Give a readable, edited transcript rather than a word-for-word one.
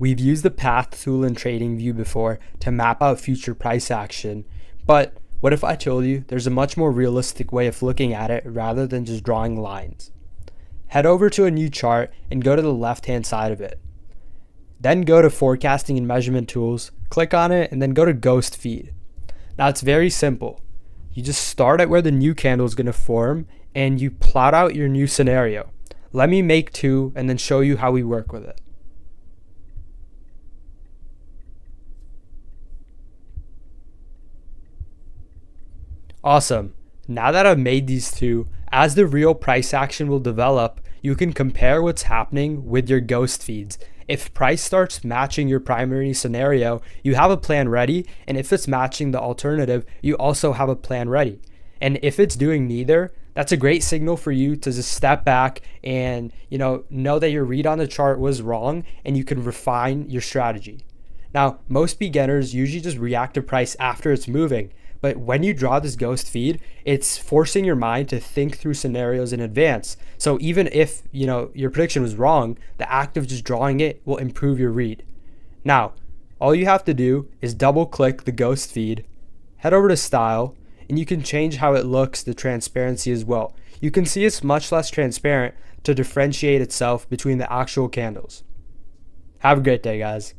We've used the path tool in TradingView before to map out future price action, but what if I told you there's a much more realistic way of looking at it rather than just drawing lines? Head over to a new chart and go to the left-hand side of it. Then go to Forecasting and Measurement Tools, click on it, and then go to Ghost Feed. Now it's very simple. You just start at where the new candle is going to form and you plot out your new scenario. Let me make two and then show you how we work with it. Awesome. Now that I've made these two, as the real price action will develop, you can compare what's happening with your ghost feeds. If price starts matching your primary scenario, you have a plan ready, and if it's matching the alternative, you also have a plan ready. And if it's doing neither, that's a great signal for you to just step back and know that your read on the chart was wrong and you can refine your strategy. Now, most beginners usually just react to price after it's moving. But when you draw this ghost feed, it's forcing your mind to think through scenarios in advance. So even if your prediction was wrong, the act of just drawing it will improve your read. Now, all you have to do is double click the ghost feed, head over to style, and you can change how it looks, the transparency as well. You can see it's much less transparent to differentiate itself between the actual candles. Have a great day, guys.